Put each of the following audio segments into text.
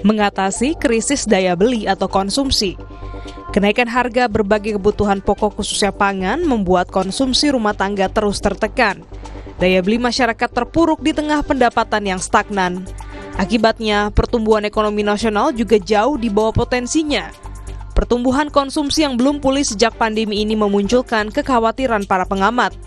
Mengatasi krisis daya beli atau konsumsi. Kenaikan harga berbagai kebutuhan pokok khususnya pangan membuat konsumsi rumah tangga terus tertekan. Daya beli masyarakat terpuruk di tengah pendapatan yang stagnan. Akibatnya, pertumbuhan ekonomi nasional juga jauh di bawah potensinya. Pertumbuhan konsumsi yang belum pulih sejak pandemi ini memunculkan kekhawatiran para pengamat.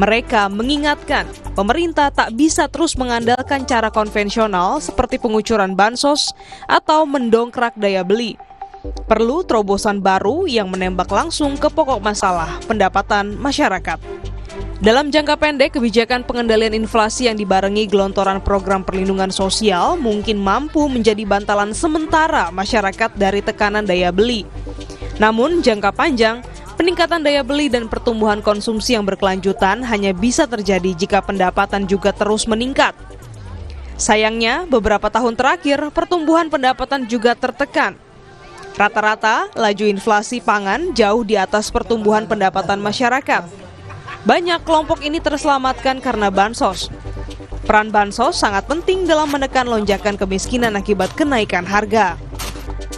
Mereka mengingatkan pemerintah tak bisa terus mengandalkan cara konvensional seperti pengucuran bansos atau mendongkrak daya beli. Perlu terobosan baru yang menembak langsung ke pokok masalah pendapatan masyarakat. Dalam jangka pendek, kebijakan pengendalian inflasi yang dibarengi gelontoran program perlindungan sosial mungkin mampu menjadi bantalan sementara masyarakat dari tekanan daya beli. Namun, jangka panjang, peningkatan daya beli dan pertumbuhan konsumsi yang berkelanjutan hanya bisa terjadi jika pendapatan juga terus meningkat. Sayangnya, beberapa tahun terakhir, pertumbuhan pendapatan juga tertekan. Rata-rata, laju inflasi pangan jauh di atas pertumbuhan pendapatan masyarakat. Banyak kelompok ini terselamatkan karena bansos. Peran bansos sangat penting dalam menekan lonjakan kemiskinan akibat kenaikan harga.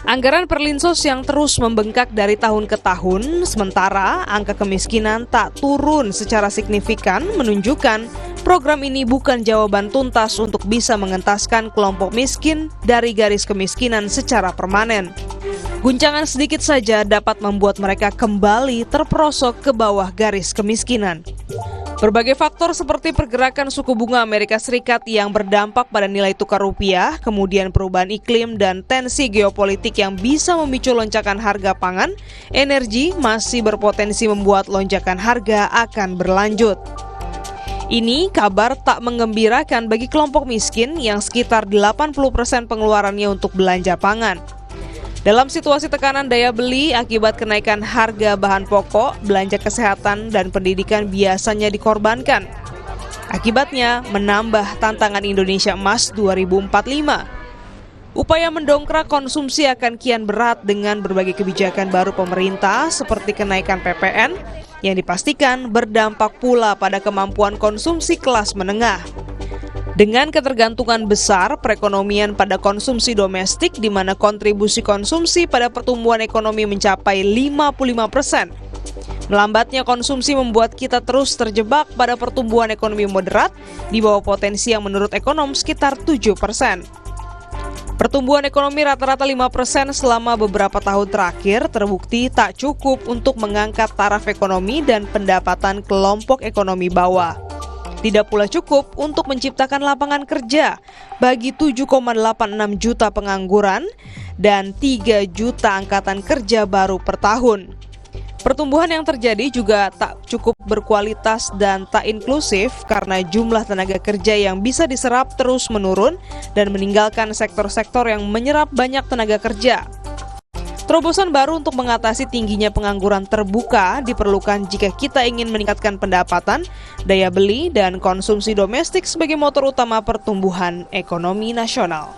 Anggaran perlinsos yang terus membengkak dari tahun ke tahun, sementara angka kemiskinan tak turun secara signifikan menunjukkan program ini bukan jawaban tuntas untuk bisa mengentaskan kelompok miskin dari garis kemiskinan secara permanen. Guncangan sedikit saja dapat membuat mereka kembali terperosok ke bawah garis kemiskinan. Berbagai faktor seperti pergerakan suku bunga Amerika Serikat yang berdampak pada nilai tukar rupiah, kemudian perubahan iklim dan tensi geopolitik yang bisa memicu lonjakan harga pangan, energi masih berpotensi membuat lonjakan harga akan berlanjut. Ini kabar tak menggembirakan bagi kelompok miskin yang sekitar 80% pengeluarannya untuk belanja pangan. Dalam situasi tekanan daya beli akibat kenaikan harga bahan pokok, belanja kesehatan dan pendidikan biasanya dikorbankan. Akibatnya, menambah tantangan Indonesia Emas 2045. Upaya mendongkrak konsumsi akan kian berat dengan berbagai kebijakan baru pemerintah seperti kenaikan PPN yang dipastikan berdampak pula pada kemampuan konsumsi kelas menengah. Dengan ketergantungan besar perekonomian pada konsumsi domestik di mana kontribusi konsumsi pada pertumbuhan ekonomi mencapai 55%. Melambatnya konsumsi membuat kita terus terjebak pada pertumbuhan ekonomi moderat di bawah potensi yang menurut ekonom sekitar 7%. Pertumbuhan ekonomi rata-rata 5% selama beberapa tahun terakhir terbukti tak cukup untuk mengangkat taraf ekonomi dan pendapatan kelompok ekonomi bawah. Tidak pula cukup untuk menciptakan lapangan kerja bagi 7,86 juta pengangguran dan 3 juta angkatan kerja baru per tahun. Pertumbuhan yang terjadi juga tak cukup berkualitas dan tak inklusif karena jumlah tenaga kerja yang bisa diserap terus menurun dan meninggalkan sektor-sektor yang menyerap banyak tenaga kerja. Terobosan baru untuk mengatasi tingginya pengangguran terbuka diperlukan jika kita ingin meningkatkan pendapatan, daya beli, dan konsumsi domestik sebagai motor utama pertumbuhan ekonomi nasional.